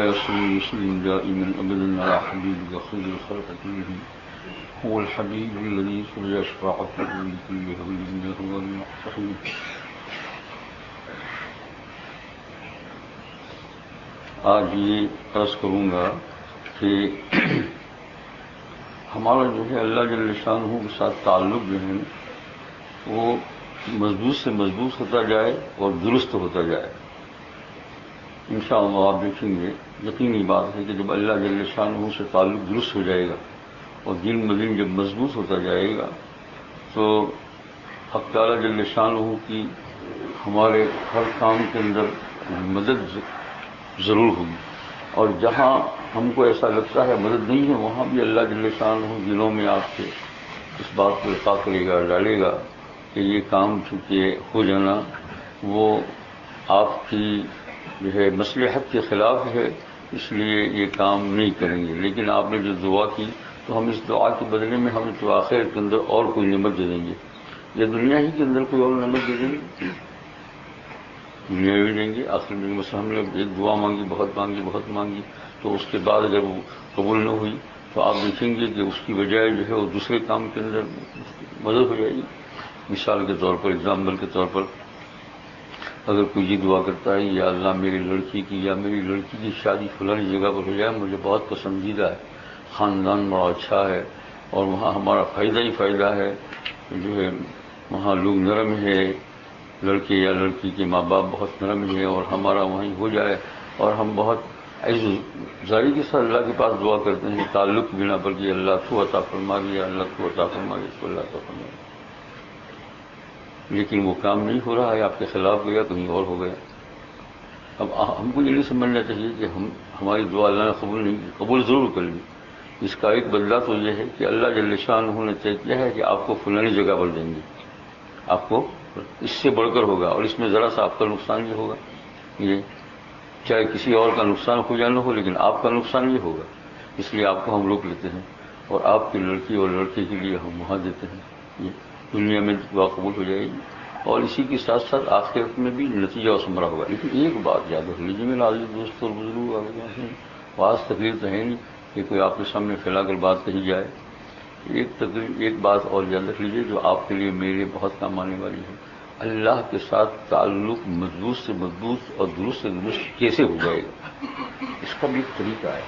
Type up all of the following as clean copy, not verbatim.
يسلم يسلم دائما أبدا على حبيبك خير الخلق كلهم هو الحبيب الذي سري شفاعته لكل هول إنه هو المحتحم. آج یہ عرض کروں گا کہ ہمارا جو ہے اللہ جل شانہ کے ساتھ تعلق جو ہے وہ مضبوط سے مضبوط ہوتا جائے اور درست ہوتا جائے. انشاءاللہ آپ دیکھیں گے یقینی بات ہے کہ جب اللہ جل شانہ سے تعلق درست ہو جائے گا اور دن بدن جب مضبوط ہوتا جائے گا تو حق تعالیٰ جل شانہ کی ہمارے ہر کام کے اندر مدد ضرور ہوگی. اور جہاں ہم کو ایسا لگتا ہے مدد نہیں ہے وہاں بھی اللہ جل شانہ دلوں میں آپ کے اس بات کو القاء کرے گا, ڈالے گا کہ یہ کام چونکہ ہو جانا وہ آپ کی جو ہے مصلحت کے خلاف ہے, اس لیے یہ کام نہیں کریں گے. لیکن آپ نے جو دعا کی تو ہم اس دعا کے بدلے میں ہم تو آخر کے اندر اور کوئی نعمت دے دیں گے, یا دنیا ہی کے اندر کوئی اور نعمت دے دیں گے, دنیا بھی دیں گے. آخر میں مثلا ہم نے ایک دعا مانگی, بہت مانگی تو اس کے بعد اگر وہ قبول نہ ہوئی تو آپ دیکھیں گے کہ اس کی بجائے جو ہے وہ دوسرے کام کے اندر مدد ہو جائے گی. مثال کے طور پر, اگزامپل کے طور پر, اگر کوئی یہ دعا کرتا ہے یا اللہ میری لڑکی کی یا میری لڑکی کی شادی فلانی جگہ پر ہو جائے, مجھے بہت پسندیدہ ہے, خاندان بڑا اچھا ہے اور وہاں ہمارا فائدہ ہی فائدہ ہے, جو ہے وہاں لوگ نرم ہے, لڑکے یا لڑکی کے ماں باپ بہت نرم ہے اور ہمارا وہیں ہو جائے اور ہم بہت ظاہری کے ساتھ اللہ کے پاس دعا کرتے ہیں تعلق کی بنا پر کہ اللہ تو عطا فرما دیا, اللہ تو عطا فرما دیا, تو اللہ عطا فرما دیا. لیکن وہ کام نہیں ہو رہا ہے, آپ کے خلاف گیا, کہیں اور ہو گیا. اب ہم کو یہ نہیں سمجھنا چاہیے کہ ہماری دعا اللہ نے قبول نہیں کی, قبول ضرور کر لی. اس کا ایک بدلہ تو یہ ہے کہ اللہ جل شانہ نے طے کیا ہے کہ آپ کو فلانی جگہ پر دیں گے, آپ کو اس سے بڑھ کر ہوگا اور اس میں ذرا سا آپ کا نقصان بھی ہوگا. یہ چاہے کسی اور کا نقصان ہو یا نہ ہو لیکن آپ کا نقصان یہ ہوگا, اس لیے آپ کو ہم روک لیتے ہیں اور آپ کی لڑکی اور لڑکے کے لیے ہم وہاں دیتے ہیں. یہ دنیا میں دعا قبول ہو جائے گی اور اسی کے ساتھ ساتھ آخرت میں بھی نتیجہ اور ثمرہ ہوگا. لیکن ایک بات یاد رکھ لیجیے میرے عزیز دوست اور بزرگ, بعض تقریر تو ہے نہیں کہ کوئی آپ کے سامنے پھیلا کر بات کہی جائے. ایک بات اور یاد رکھ لیجیے جو آپ کے لیے میرے بہت کام آنے والی ہے. اللہ کے ساتھ تعلق مضبوط سے مضبوط اور درست سے درست کیسے ہو جائے گا, اس کا بھی ایک طریقہ ہے.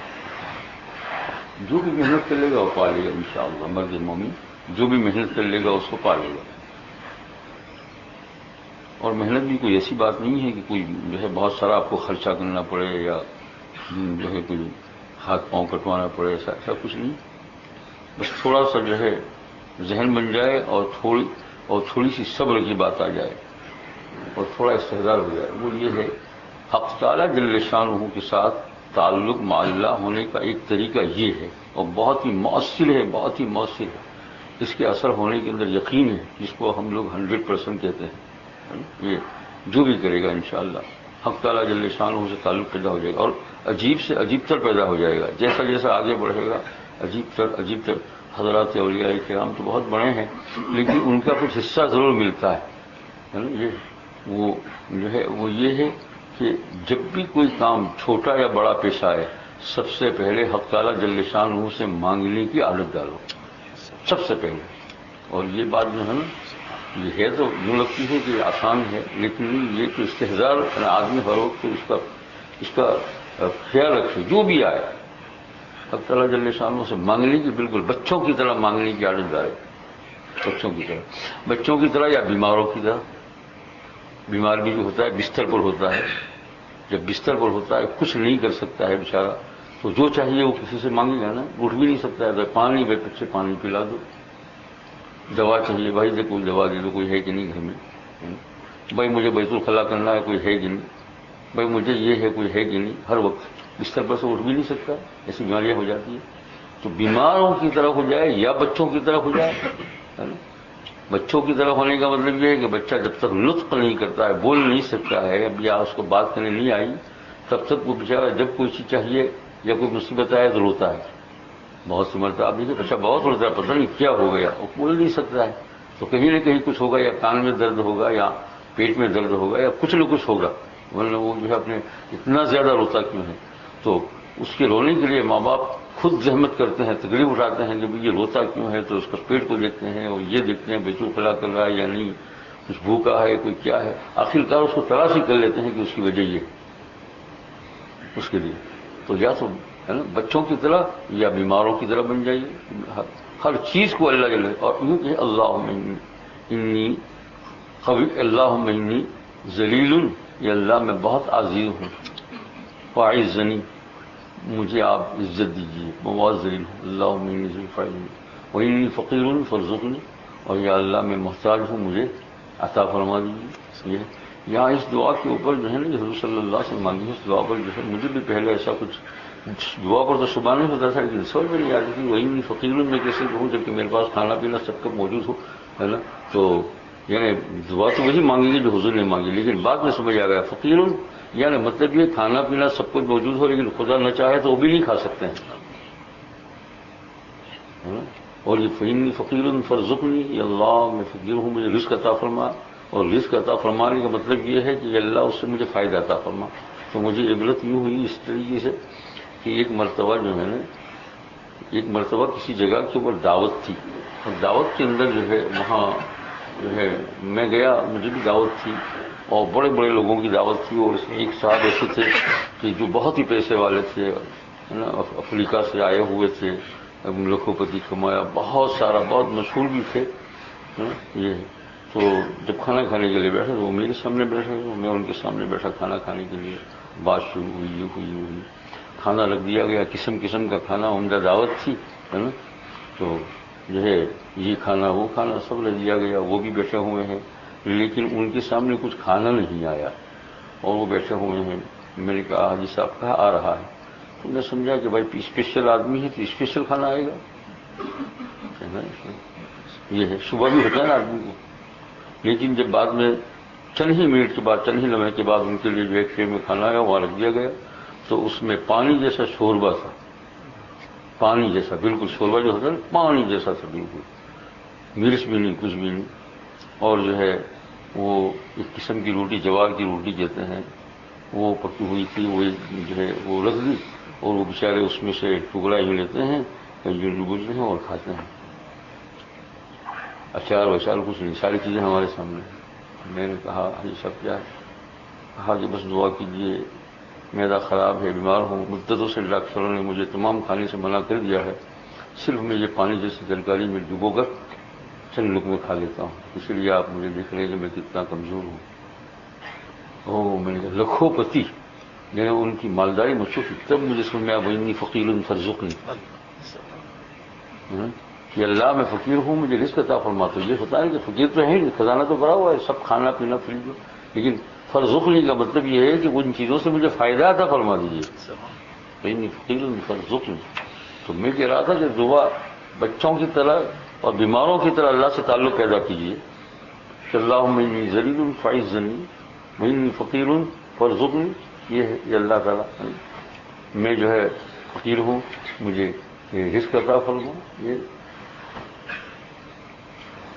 جو بھی محنت کر لے گا وہ پا لے گا انشاءاللہ. مرد مومن جو بھی محنت کر لے گا اس کو پا لے گا. اور محنت بھی کوئی ایسی بات نہیں ہے کہ کوئی جو ہے بہت سارا آپ کو خرچہ کرنا پڑے یا جو ہے کوئی ہاتھ پاؤں کٹوانا پڑے, ایسا کچھ نہیں. بس تھوڑا سا جو ہے ذہن بن جائے اور تھوڑی سی صبر کی بات آ جائے اور تھوڑا استحضار ہو جائے. وہ یہ ہے حق تعالیٰ جل شانہ کے ساتھ تعلق مع اللہ ہونے کا ایک طریقہ یہ ہے اور بہت ہی مؤثر ہے, بہت ہی مؤثر ہے. اس کے اثر ہونے کے اندر یقین ہے, جس کو ہم لوگ 100% کہتے ہیں. یہ جو بھی کرے گا انشاءاللہ حق تعالیٰ جل شانہ سے تعلق پیدا ہو جائے گا اور عجیب سے عجیب تر پیدا ہو جائے گا. جیسا جیسا آگے بڑھے گا عجیب تر. حضرات اولیاء کرام تو بہت بڑے ہیں لیکن ان کا کچھ حصہ ضرور ملتا ہے. وہ جو ہے وہ یہ ہے کہ جب بھی کوئی کام چھوٹا یا بڑا پیش آئے سب سے پہلے حق تعالیٰ جل شانہ سے مانگنے کی عادت ڈالو سب سے پہلے. اور یہ بات جو ہے نا یہ ہے تو یوں لگتی ہے کہ آسان ہے لیکن یہ تو استحضار آدمی ہر وقت اس کا خیال رکھے. جو بھی آئے حق تعالیٰ جل شانہ سے مانگنے کی, بالکل بچوں کی طرح مانگنے کی عادت ڈالے. بچوں کی طرح یا بیماروں کی طرح. بیمار بھی جو ہوتا ہے بستر پر ہوتا ہے, جب بستر پر ہوتا ہے کچھ نہیں کر سکتا ہے بیچارہ, تو جو چاہیے وہ کسی سے مانگے گا نا. اٹھ بھی نہیں سکتا ہے, پانی بچے پانی پلا دو. دوا چاہیے, بھائی سے کوئی دوا دے دو, کوئی ہے کہ نہیں گھر میں. بھائی مجھے بیت الخلا کرنا ہے, کوئی ہے کہ نہیں. بھائی مجھے یہ ہے, کوئی ہے کہ نہیں. ہر وقت بستر پر سے اٹھ بھی نہیں سکتا, ایسی بیماریاں ہو جاتی ہیں. تو بیماروں کی طرح ہو جائے یا بچوں کی طرح ہو جائے. بچوں کی طرح ہونے کا مطلب یہ ہے کہ بچہ جب تک لطف نہیں کرتا ہے, بول نہیں سکتا ہے یا اس کو بات کرنے نہیں آئی, تب تک وہ بیچارہ جب کوئی چیز چاہیے یا کوئی مصیبت آئے تو روتا ہے. بہت سی مرتبہ آپ دیکھیے بچہ بہت روتا ہے, پتہ نہیں کیا ہو گیا, وہ بول نہیں سکتا ہے. تو کہیں نہ کہیں کچھ ہوگا, یا کان میں درد ہوگا یا پیٹ میں درد ہوگا یا کچھ نہ کچھ ہوگا, ورنہ وہ جو ہے اپنے اتنا زیادہ روتا کیوں ہے. تو اس کے رونے کے لیے ماں باپ خود زحمت کرتے ہیں، تکلیف اٹھاتے ہیں کہ یہ روتا کیوں ہے، تو اس کا پیٹ کو دیکھتے ہیں اور یہ دیکھتے ہیں بیچو کھلا کر رہا ہے یا نہیں، کچھ بھوکا ہے، کوئی کیا ہے، آخرکار اس کو تلاش ہی کر لیتے ہیں کہ اس کی وجہ یہ اس کے لیے تو یا تو ہے نا بچوں کی طرح یا بیماروں کی طرح بن جائیے، ہر چیز کو اللہ جل اور یوں کہ اللہم انی قوی، اللہم انی ذلیل، یا اللہ میں بہت عزیز ہوں، فاعزنی، مجھے آپ عزت دیجیے، میں بہت ذلیل ہوں، اللہم انی ذلیل فاعزنی، وانی فقیر فارزقنی، اور یا اللہ میں محتاج ہوں، مجھے عطا فرما دیجیے۔ یہاں اس دعا کے اوپر جو ہے نا حضور صلی اللہ سے مانگی اس دعا پر جو ہے مجھے بھی پہلے ایسا کچھ دعا پر تو صبح نہیں ہوتا تھا، لیکن سمجھ میں نہیں آتی تھی وہی فقیر میں کیسے کہوں جبکہ میرے پاس کھانا پینا سب کچھ موجود ہو، ہے نا، تو یعنی دعا تو وہی مانگی گی جو حضور نے مانگی، لیکن بعد میں سمجھ آ گیا فقیر یعنی مطلب یہ کھانا پینا سب کچھ موجود ہو لیکن خدا نہ چاہے تو وہ بھی نہیں کھا سکتے ہیں، اور یہ فینی فقیر فارزقنی، یا اللہ میں فقیر ہوں، مجھے رزق عطا فرما، اور رزق عطا فرمانے کا مطلب یہ ہے کہ اللہ اس سے مجھے فائدہ عطا فرما۔ تو مجھے عبرت یوں ہوئی اس طریقے سے کہ ایک مرتبہ جو ہے نا ایک مرتبہ کسی جگہ کے اوپر دعوت تھی، اور دعوت کے اندر جو ہے وہاں جو ہے میں گیا، مجھے بھی دعوت تھی اور بڑے بڑے لوگوں کی دعوت تھی، اور اس میں ایک صاحب ایسے تھے کہ جو بہت ہی پیسے والے تھے، ہے نا، افریقہ سے آئے ہوئے تھے، لکھوپتی کمایا بہت سارا، بہت مشہور بھی تھے، یہ تو جب کھانا کھانے کے لیے بیٹھے تو وہ میرے سامنے بیٹھے، میں ان کے سامنے بیٹھا کھانا کھانے کے لیے، بات شروع ہوئی کھانا رکھ دیا گیا، قسم قسم کا کھانا، عمدہ دعوت تھی، ہے نا، تو جو ہے یہ کھانا وہ کھانا سب رکھ دیا گیا، وہ بھی بیٹھے ہوئے ہیں لیکن ان کے سامنے کچھ کھانا نہیں آیا اور وہ بیٹھے ہوئے ہیں۔ میں نے کہا حاجی صاحب کہاں آ رہا ہے؟ تو میں سمجھا کہ بھائی اسپیشل آدمی ہے تو اسپیشل کھانا آئے گا، یہ ہے صبح بھی ہوتا ہے نا آدمی کو، لیکن جب بعد میں چند ہی منٹ کے بعد، چند ہی لمحے کے بعد ان کے لیے جو ایک ٹرے میں کھانا آیا وہاں رکھ دیا گیا، تو اس میں پانی جیسا شوربہ تھا، پانی جیسا بالکل، شوربہ جو ہوتا ہے نا پانی جیسا تھا بالکل، مرچ بھی نہیں کچھ بھی نہیں، اور جو ہے وہ ایک قسم کی روٹی، جوار کی روٹی کہتے ہیں، وہ پکی ہوئی تھی، وہ جو ہے وہ رکھ دی، اور وہ بیچارے اس میں سے ٹکڑا ہی لیتے ہیں، گزرتے ہیں اور کھاتے ہیں، اچار وچار کچھ نہیں، ساری چیزیں ہمارے سامنے ہیں۔ میں نے کہا یہ سب کیا ہے؟ کہا کہ بس دعا کیجیے، میدا خراب ہے، بیمار ہوں، مدتوں سے ڈاکٹروں نے مجھے تمام کھانے سے منع کر دیا ہے، صرف میں یہ پانی جیسی ترکاری میں ڈبو کر چند لقمے کھا لیتا ہوں، اس لیے آپ مجھے دیکھ رہے ہیں کہ میں کتنا کمزور ہوں۔ میں نے کہا لکھوں پتی، یعنی ان کی مالداری مجھے تب مجھے سمجھ میں آیا وانی فقیر فارزقنی، کہ اللہ میں فقیر ہوں، مجھے رزق عطا فرما۔ تو یہ ہوتا ہے کہ فقیر تو ہے، خزانہ تو بڑا ہوا ہے، سب کھانا پینا فری، لیکن فارزقنی کا مطلب یہ ہے کہ ان چیزوں سے مجھے فائدہ عطا فرما دیجیے، وانی فقیر فارزقنی۔ تو میں کہہ رہا تھا کہ دعا بچوں کی طرح اور بیماروں کی طرح اللہ سے تعلق پیدا کیجیے کہ اللہم انی ذلیل فاعزنی وانی فقیر فارزقنی، یہ ہے یہ اللہ تعالیٰ میں جو ہے فقیر ہوں، مجھے رزق عطا فرما۔ یہ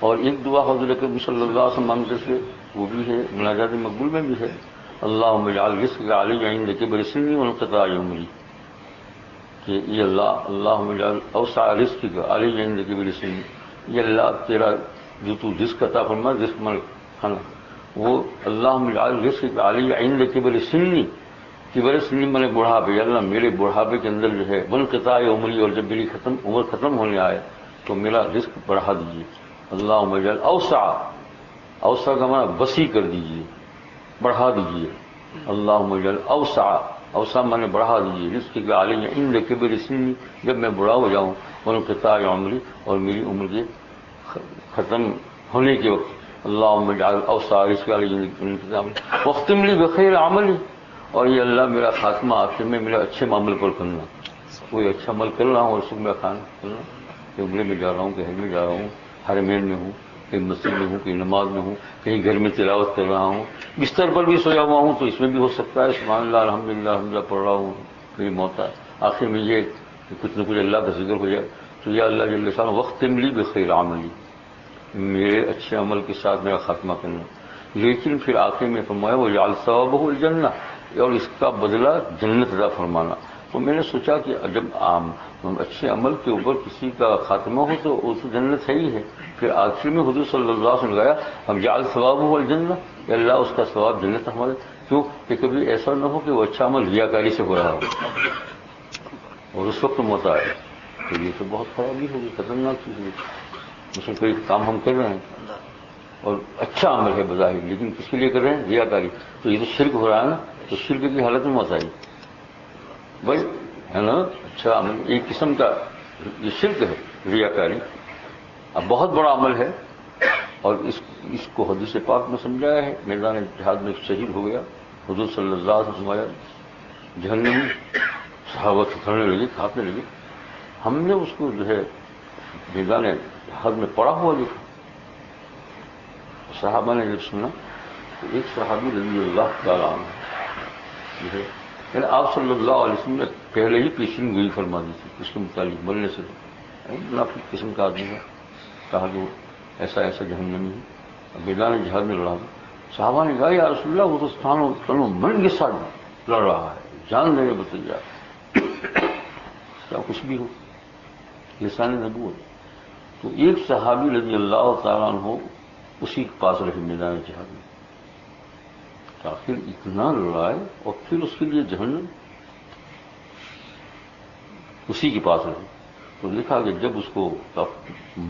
اور ایک دعا حضور اکرم صلی اللہ علیہ وسلم مانگتے تھے، وہ بھی ہے مناجات مقبول میں بھی ہے، اللہم اجعل رزق علی عند کبر سنی وانقطاع عمری، کہ یہ اللہم اجعل اوسع رزقک علی عند کبر سنی، یہ اللہ تیرا جو تو رزق عطا فرما، رزق مل کھانا وہ اللہم اجعل رزقک علی عند کبر سنی، کبر سنی میں بڑھاپے، اللہ میرے بڑھاپے کے اندر جو ہے وانقطاع عمری، اور جب میری عمر ختم ہونے آئے تو میرا رزق بڑھا دیجیے، اللہم اجعل اوسع کا معنی وسیع کر دیجیے، بڑھا دیجیے، اللہم اجعل اوسع معنی بڑھا دیجیے، رزق کے علی عند کبر سنی، جب میں بڑا ہو جاؤں، وانقطاع عمری، اور میری عمر کے ختم ہونے کے وقت، اللہم اجعل اوسع رزق علی عند کبر سنی واختم لی بخیر عملی، اور یہ اللہ میرا خاتمہ آخر میں میرا اچھے عمل پر کرنا، کوئی اچھا عمل کر رہا ہوں اور صبح میں کھانا کرنا، کہ عمرے میں جا رہا ہوں، کہ حج میں جا رہا ہوں، حرمین میں ہوں، کہیں مسجد میں ہوں، کہیں نماز میں ہوں، کہیں گھر میں تلاوت کر رہا ہوں، بستر پر بھی سویا ہوا ہوں تو اس میں بھی ہو سکتا ہے سبحان اللہ الحمدللہ الحمدللہ پڑھ رہا ہوں، میری موت ہے آخر میں یہ کہ کچھ نہ کچھ اللہ کا ذکر ہو جائے، تو یا اللہ جل شانہ واختم لی بخیر عملی، میرے اچھے عمل کے ساتھ میرا خاتمہ کرنا۔ لیکن پھر آخر میں فرمایا وجعل ثوابہ الجنہ، اور اس کا بدلہ جنت عطا فرمانا. تو میں نے سوچا کہ جب اچھے عمل کے اوپر کسی کا خاتمہ ہو تو وہ تو جنت ہے ہی ہے. پھر آخر میں حضور صلی اللہ علیہ وسلم گایا اب جعل ثوابہ الجنہ، کہ اللہ اس کا ثواب جنت ہمارے. کیوں کہ کبھی ایسا نہ ہو کہ وہ اچھا عمل ریاکاری سے ہو رہا ہو اور اس وقت موت آئے تو یہ تو بہت خرابی ہوگی، خطرناک چیز ہوگی. مثلا کوئی کام ہم کر رہے ہیں اور اچھا عمل ہے بظاہر، لیکن کس کے لیے کر رہے ہیں؟ ریاکاری. تو یہ تو شرک ہو رہا ہے نا. تو شرک کی حالت میں موت آئی بھائی، ہے نا. اچھا عمل ایک قسم کا یہ شرک ہے، ریاکاری. اب بہت بڑا عمل ہے اور اس کو حدیث پاک میں سمجھایا ہے. میدان جہاد میں شہید ہو گیا حضور صلی اللہ علیہ وسلم آیا جہنم میں، صحابہ کھڑنے لگے، کھاپنے لگے. ہم نے اس کو جو ہے میدان جہاد میں پڑا ہوا دیکھا. صحابہ نے جب سنا تو ایک صحابی رضی اللہ تعالیٰ عنہ جو ہے یعنی آپ صلی اللہ علیہ وسلم نے پہلے ہی پیشین گوئی فرما دی تھی اس کے متعلق مرنے سے. منافق قسم کا آدمی ہے، کہا کہ وہ ایسا ایسا جہنمی ہے، میدان جہاد میں لڑا. صحابہ نے کہا یا رسول اللہ وہ تو تنوں من کے ساتھ لڑ رہا ہے، جان دینے کو تیار. کیا کچھ بھی ہو لسان نبوت. تو ایک صحابی رضی اللہ تعالیٰ عنہ اسی کے پاس رہے میدان جہاد میں. آخر اتنا لڑائے اور پھر اس کے لیے جہنم اسی کے پاس رہے. تو لکھا کہ جب اس کو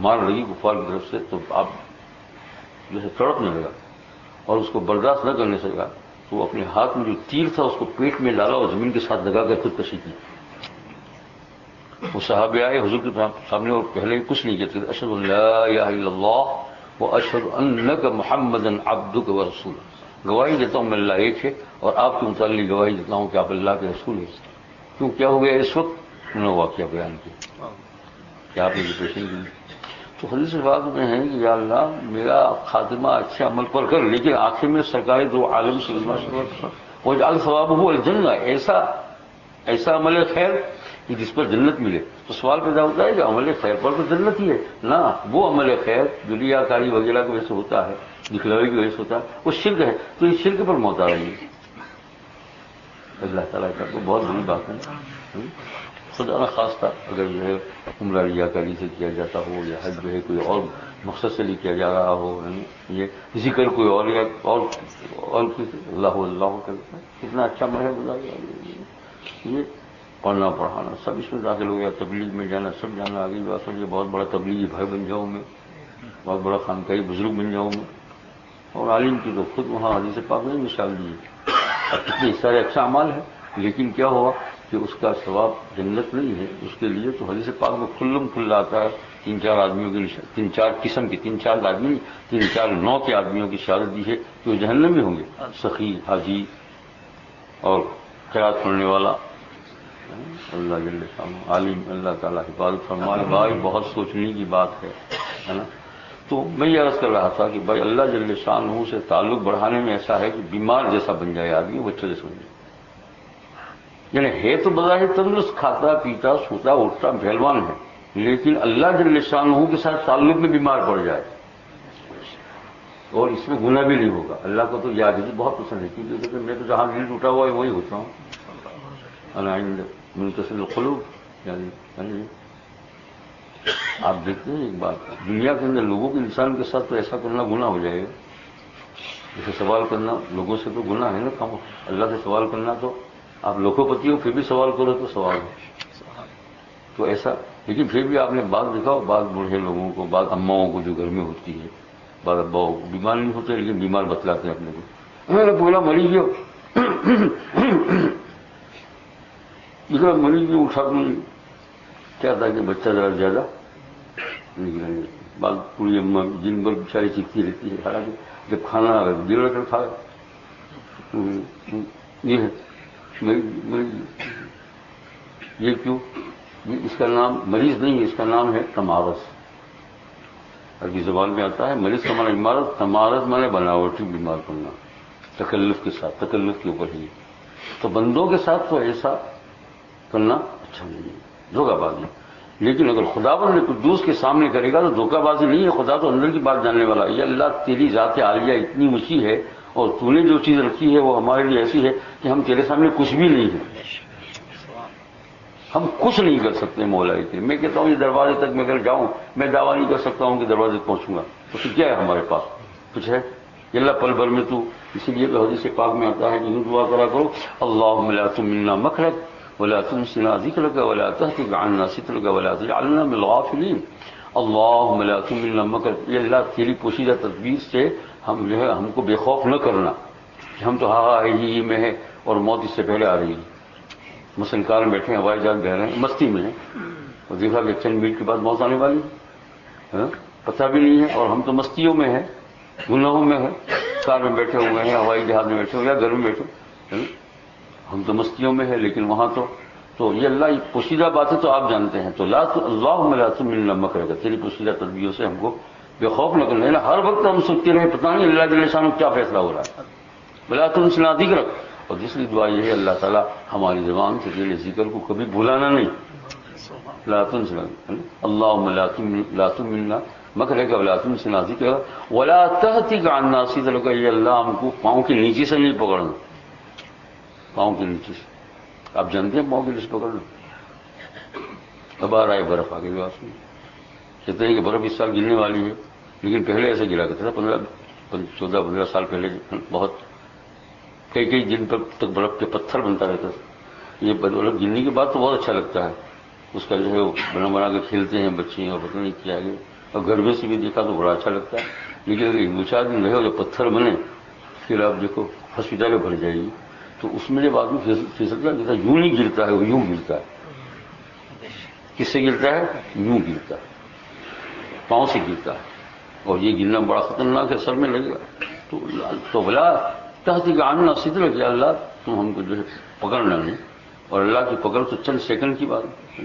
مار لگی کفار کی طرف سے تو آپ جیسے تڑپنے لگا اور اس کو برداشت نہ کرنے سے لگا تو وہ اپنے ہاتھ میں جو تیر تھا اس کو پیٹ میں ڈالا اور زمین کے ساتھ لگا کر خودکشی کی. وہ صحابے آئے حضور کے سامنے اور پہلے کچھ نہیں کہتے، اشہد ان لا الہ الا اللہ واشہد انک محمدا عبدک ورسولک، گواہی دیتا ہوں میں اللہ ایک ہے اور آپ کے متعلق گواہی دیتا ہوں کہ آپ اللہ کے رسول ہیں. کیوں کیا ہو گیا اس وقت؟ انہوں نے واقعہ بیان کیا کہ آپ نے ڈپریشن کی. تو حدیث بات میں ہے کہ یا اللہ میرا خاتمہ اچھے عمل پر کر، لیکن آخر میں سرکار دو عالم سے وجعل ثوابہ الجنہ، ایسا عمل خیر کہ جس پر جنت ملے. تو سوال پیدا ہوتا ہے کہ عمل خیر پر تو جنت ہی ہے نہ، وہ عمل خیر جو ریاکاری وغیرہ کی وجہ سے ہوتا ہے، دکھلاوے کی وجہ سے ہوتا ہے، وہ شرک ہے. تو یہ شرک پر موت آ رہی ہے. اللہ تعالیٰ کا تو بہت بڑی بات ہے. خدا نہ خواستہ اگر جو ہے عمرہ ریاکاری سے کیا جاتا ہو یا حج جو ہے کوئی اور مقصد سے نہیں کیا جا رہا ہو، یہ ذکر کوئی اور اللہ اللہ کرتا ہے، کتنا اچھا مرحلہ یہ پڑھنا پڑھانا سب اس میں داخل ہو گیا. تبلیغ میں جانا سب جانا آگے بات ہے. بہت بڑا تبلیغی بھائی بن جاؤں میں، بہت بڑا خانقاہی بزرگ بن جاؤں میں. اور عالم کی تو خود وہاں حدیث پاک نے مثال دی ہے. اب کتنے سارے اچھا اعمال ہے لیکن کیا ہوا کہ اس کا ثواب جنت نہیں ہے. اس کے لیے تو حدیث پاک میں کھلم کھلا آتا ہے. 3-4 آدمیوں کی، 3-4 قسم کی، 3-4 آدمی، 3-4 نوع کے آدمیوں کی شہادت دی ہے جو جہنم میں ہوں گے. سخی، حاجی اور قرات پڑھنے والا. اللہ جل شانہ عالم، اللہ تعالیٰ حفاظت فرمائے. بھائی بہت سوچنے کی بات ہے نا. تو میں یہ عرض کر رہا تھا کہ بھائی اللہ جل شانہ سے تعلق بڑھانے میں ایسا ہے کہ بیمار جیسا بن جائے آدمی، بچے جیسا بن جائے. یعنی ہے تو بظاہر تندرست، کھاتا پیتا سوتا اٹھتا پہلوان ہے، لیکن اللہ جل شانہ کے ساتھ تعلق میں بیمار پڑ جائے اور اس میں گناہ بھی نہیں ہوگا. اللہ کو تو یہ عادت بہت پسند ہے کیونکہ میں تو جہاں دل ٹوٹا ہوا ہے وہی ہوتا ہوں. منتصر القلوب یعنی آپ دیکھتے ہیں ایک بات، دنیا کے اندر لوگوں کے انسان کے ساتھ تو ایسا کرنا گناہ ہو جائے گا. جیسے سوال کرنا لوگوں سے تو گناہ ہے نا. کم اللہ سے سوال کرنا تو آپ لوکھو پتی ہو پھر بھی سوال کرو تو سوال ہے. تو ایسا لیکن پھر بھی آپ نے بات دکھاؤ، بعض بوڑھے لوگوں کو، بعض اماؤں کو جو گھر میں ہوتی ہے، بعض اباؤں کو بیمار نہیں ہوتے لیکن بیمار بتلاتے ہیں اپنے کو. میں نے بولا مریض ہو مریض میں اٹھا کیا تھا کہ بچہ ذرا زیادہ بات پوری اما دن بھر بیچاری چیختی رہتی ہے. حالانکہ جب کھانا گرڑ کر کھا یہ ہے یہ کیوں؟ اس کا نام مریض نہیں ہے، اس کا نام ہے تمارض. عربی زبان میں آتا ہے مریض کا معنی عمارت، تمارض معنی بناوٹی بیمار کرنا تکلف کے ساتھ، تکلف کے اوپر ہی. تو بندوں کے ساتھ تو ایسا کرنا اچھا نہیں ہے، دھوکہ بازی. لیکن اگر خداوند نے قدوس کے سامنے کرے گا تو دھوکہ بازی نہیں ہے. خدا تو اندر کی بات جاننے والا ہے. یہ اللہ تیری ذات عالیہ اتنی اونچی ہے اور تو نے جو چیز رکھی ہے وہ ہمارے لیے ایسی ہے کہ ہم تیرے سامنے کچھ بھی نہیں ہیں، ہم کچھ نہیں کر سکتے مولا کے. میں کہتا ہوں یہ دروازے تک میں اگر جاؤں میں دعویٰ نہیں کر سکتا ہوں کہ دروازے تک پہنچوں گا، تو پھر کیا ہے ہمارے پاس؟ کچھ ہے؟ اللہ پل بھر میں تو اسی لیے تو حدیث پاک میں آتا ہے کہ یوں دعا کرا کرو، اللہم لا تمنا مکرک ولا تنسنا ذکرک ولا تہتک عنا سترک ولا تجعلنا من الغافلین. اللہم لا تمنا مکرک، یہ اللہ تیری پوشیدہ تدبیر سے ہم جو ہے ہم کو بے خوف نہ کرنا کہ ہم تو ہاں ہی میں ہے اور موت اس سے پہلے آ رہی ہے. مثلاً کار میں بیٹھے ہیں، ہوائی جہاز بہ رہے ہیں، مستی میں ہیں اور دیکھا کہ چند منٹ کے بعد موت آنے والی ہے، پتہ بھی نہیں ہے اور ہم تو مستیوں میں ہیں، گناہوں میں ہے، کار میں بیٹھے ہوئے ہیں، ہوائی جہاز میں بیٹھے ہوئے یا گھر میں بیٹھے، ہم تو مستیوں میں ہے لیکن وہاں تو یہ اللہ کی پوشیدہ باتیں تو آپ جانتے ہیں. تو اللہم لا تمنا مکرک، تیری پوشیدہ تدبیروں سے ہم کو بے خوف نہ کرنا. ہر وقت ہم سوچتے رہے پتہ نہیں اللہ جل شانہ کیا فیصلہ ہو رہا ہے. بلا تنسنا ذکرک، اور دوسری دعا یہ ہے اللہ تعالیٰ ہماری زبان سے تیرے ذکر کو کبھی بھولانا نہیں. لا تنسنا اللہم لا تمنا مکرک ولا تنسنا ذکرک ولا تہتک عنا سترک، یہ اللہ ہم کو پاؤں کے نیچے سے نہیں پکڑنا، پاؤں کے نیچے سے. آپ جانتے ہیں پاؤں کے نیچے پکڑنا؟ اب آ رہا ہے برف آگے بھی آپ کہتے ہیں کہ برف اس سال گرنے والی ہے، لیکن پہلے ایسے گرا کرتا تھا 14-15 سال پہلے بہت کئی دن تک برف کے پتھر بنتا رہتا تھا. یہ برف گرنے کے بعد تو بہت اچھا لگتا ہے، اس کا جو ہے بنا کے کھیلتے ہیں بچے اور پتہ نہیں کیا گیا، اور گھر میں سے بھی دیکھا تو بڑا اچھا لگتا ہے. لیکن اگر 2-4 دن رہے اور جب پتھر بنے پھر آپ دیکھو ہاسپٹل میں بھر جائے گی. تو اس میں جب آدمی پھسلتا ہے یوں نہیں گرتا ہے، وہ یوں گرتا ہے. کس سے گرتا ہے؟ یوں گرتا ہے، پاؤں سے گرتا ہے، اور یہ گرنا بڑا خطرناک ہے، سر میں لگے گا. تو بلا تہتک عنا سترک، یا اللہ تم ہم کو جو ہے پکڑنا نہیں. اور اللہ کی پکڑ تو چند سیکنڈ کی بات ہے.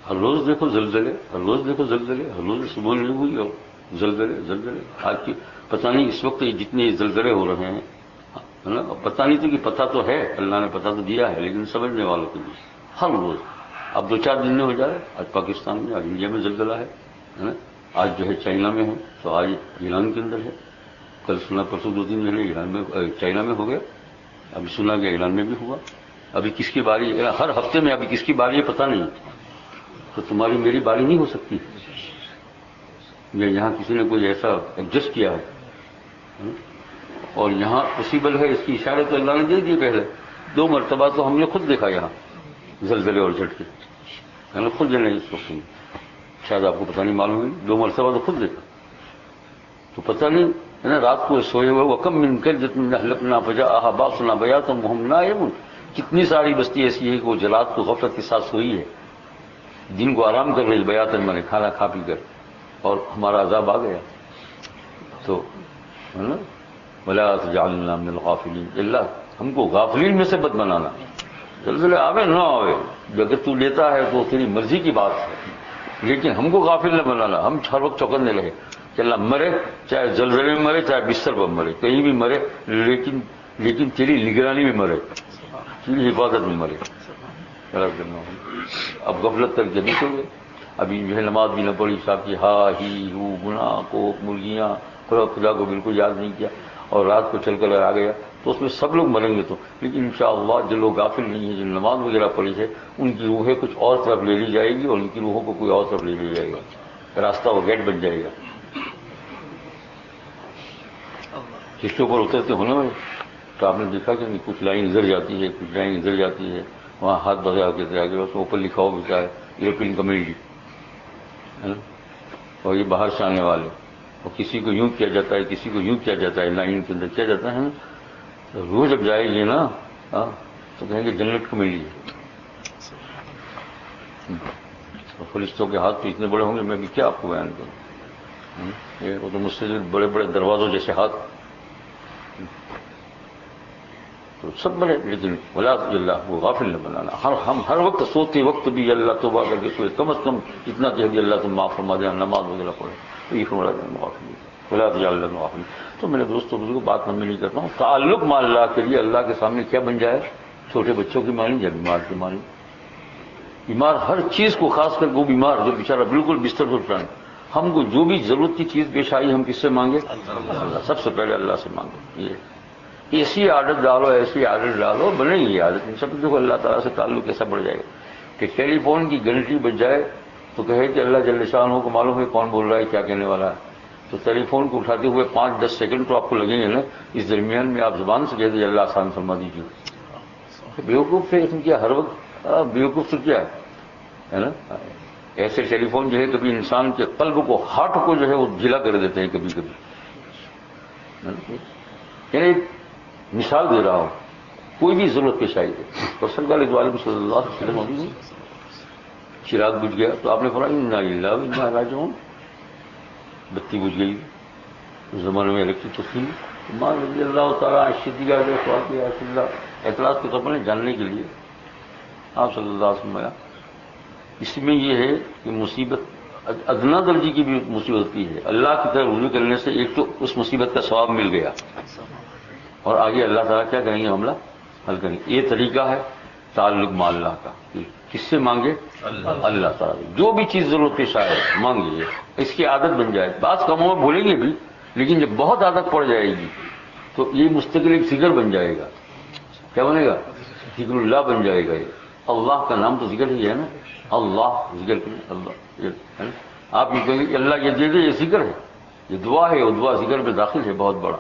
ہر روز دیکھو زلزلے، ہر روز دیکھو زلزلے، ہر روز صبح نہیں ہوئی اور زلزلے. آج کی پتہ نہیں اس وقت جتنے زلزلے ہو رہے ہیں ہے نا، پتہ نہیں تو کہ پتہ تو ہے، اللہ نے پتہ تو دیا ہے لیکن سمجھنے والوں کے لیے ہر روز. اب 2-4 دن میں ہو جائے، آج پاکستان میں، آج انڈیا میں زلزلہ ہے نا، آج جو ہے چائنا میں ہے، تو آج ایران کے اندر ہے، کل سنا پرسوں 2-3 مہینے ایران میں چائنا میں ہو گیا، ابھی سنا کہ ایران میں بھی ہوا. ابھی کس کی باری ہے؟ ہر ہفتے میں ابھی کس کی باری ہے پتہ نہیں. تو تمہاری میری باری نہیں ہو سکتی. یہ یہاں کسی نے کوئی ایسا ایڈجسٹ کیا ہے اور یہاں پاسبل ہے، اس کی اشارے تو اللہ نے دے دیے پہلے. 2 مرتبہ تو ہم نے خود دیکھا یہاں زلزلے اور جھٹکے، ہم نے خود لینا اس وقت، شاید آپ کو پتہ نہیں معلوم ہے، 2 مرتبہ تو خود دیکھا. تو پتہ نہیں ہے نا، رات کو سوئے ہوئے وَكَمْ مِنْ قَرْيَةٍ أَهْلَكْنَاهَا فَجَاءَهَا بَأْسُنَا بَيَاتًا وَهُمْ نَائِمُونَ. کتنی ساری بستی ایسی ہے کہ وہ رات کو غفلت کے ساتھ سوئی ہے، دن کو آرام کر رہی، بیاتن میں نے کھانا کھا پی کر، اور ہمارا عذاب آ گیا. تو ہے نا، وَلَا تَجْعَلْنَا مِنَ الْغَافِلِينَ، اللہ ہم کو غافلین میں سے مت بنانا. زلزلے آوے نہ آوے، اگر تو لیتا ہے تو تیری مرضی کی بات ہے، لیکن ہم کو غافل نہ بنانا. ہم ہر وقت چوکنے رہے کہ اللہ مرے، چاہے زلزلے میں مرے چاہے بستر پر مرے، کہیں بھی مرے، لیکن تیری نگرانی میں مرے، تیری حفاظت میں مرے. اب غفلت کر کے نکل گئے. ابھی جو ہے نماز بھی نہ پڑھی، صاحب کی ہا ہی ہو گناہ کو مرغیاں، خدا کو بالکل یاد نہیں کیا، اور رات کو چل کر آ گیا. تو اس میں سب لوگ مریں گے تو، لیکن انشاءاللہ جو لوگ غافل نہیں ہیں، جو نماز وغیرہ پڑھی ہے، ان کی روحیں کچھ اور طرف لے لی جائے گی اور ان کی روحوں کو کوئی اور طرف لے لیا جائے گا، راستہ وہ گیٹ بن جائے گا. کشتوں پر اترتے ہونا میں تو آپ نے دیکھا کہ کچھ لائن ادھر جاتی ہے، کچھ لائن ادھر جاتی ہے، وہاں ہاتھ بغیر کے آگے اس اوپر لکھا ہو بتا ہے یورپین کمیونٹی ہے نا، اور یہ باہر سے آنے والے، اور کسی کو یوں کیا جاتا ہے، کسی کو یوں کیا جاتا ہے، لائن کے اندر کیا جاتا ہے نا. روح جب جائے گی نا تو کہیں گے جنت کو ملی ہے. فرشتوں کے ہاتھ تو اتنے بڑے ہوں گے، میں بھی کیا آپ کو بیان کروں. وہ تو مجھ سے بڑے بڑے دروازوں جیسے ہاتھ، تو سب بڑے، لیکن ولا اللہ وہ غافل نہ بنانا. ہم ہر وقت سوتے وقت بھی اللہ توبہ کر کے سوئے، کم از کم اتنا کہ اللہ تم معاف فرما دیں، نماز وغیرہ پڑھے تو یہ فرما دیں معافی ولا اللہ معافی. تو میرے دوستوں بزرگوں بات میں نہیں کرتا ہوں، تعلق مع اللہ کے لیے اللہ کے سامنے کیا بن جائے، چھوٹے بچوں کی مانی یا بیمار کی مانی. بیمار ہر چیز کو، خاص کر وہ بیمار جو بیچارہ بالکل بستر پر پڑا ہے، ہم کو جو بھی ضرورت کی چیز پیش آئی ہم کس سے مانگے؟ اللہ، سب سے پہلے اللہ سے مانگے. یہ ایسی عادت ڈالو، ایسی عادت ڈالو، بنے گی عادت ان سب. دیکھو اللہ تعالیٰ سے تعلق کیسا بڑھ جائے گا کہ ٹیلی فون کی گھنٹی بج جائے تو کہے کہ اللہ جل شانہ کو معلوم ہے کون بول رہا ہے، کیا کہنے والا ہے. تو ٹیلی فون کو اٹھاتے ہوئے 5-10 سیکنڈ تو آپ کو لگیں گے نا. اس درمیان میں آپ زبان سے کہہ دیجیے اللہ آسان فرما دیجیے. بیوقوف سے اس میں کیا، ہر وقت بیوقوف تو کیا ہے نا. ایسے ٹیلی فون جو ہے کبھی انسان کے قلب کو، ہارٹ کو جو ہے وہ ڈھیلا کر دیتے ہیں کبھی کبھی. یعنی مثال دے رہا ہوں، کوئی بھی ضرورت پیش آئی ہے اور سرکار عالم صلی اللہ علیہ وسلم چراغ بجھ گیا تو آپ نے فرمایا انا للہ و انا الیہ راجعون. بتی بجھ گئی اس زمانے میں الیکٹرک تو تھی. ماں رضی اللہ تعالیٰ شدیہ جو سوال کیا رسول اللہ اعتراض کے طور پر جاننے کے لیے آپ صلی اللہ علیہ وسلم. اس میں یہ ہے کہ مصیبت ادنا درجے کی بھی مصیبت کی ہے. اللہ کی طرف رجوع کرنے سے ایک تو اس مصیبت کا ثواب مل گیا اور آگے اللہ تعالیٰ کیا کریں گے، معاملہ حل کریں گے. یہ طریقہ ہے تعلق مع اللہ کا. کس سے مانگے؟ اللہ تعالیٰ. جو بھی چیز ضرورت پیش آئے مانگیے، اس کی عادت بن جائے. بعض کاموں میں بھولیں گے بھی، لیکن جب بہت عادت پڑ جائے گی تو یہ مستقل ایک ذکر بن جائے گا. کیا بنے گا؟ ذکر اللہ بن جائے گا. یہ اللہ کا نام تو ذکر ہی ہے نا. اللہ ذکر کریں، اللہ ہے نا. آپ یہ کہیں گے کہ اللہ یہ دے دے، یہ ذکر ہے، یہ دعا ہے، وہ دعا ذکر میں داخل ہے بہت بڑا.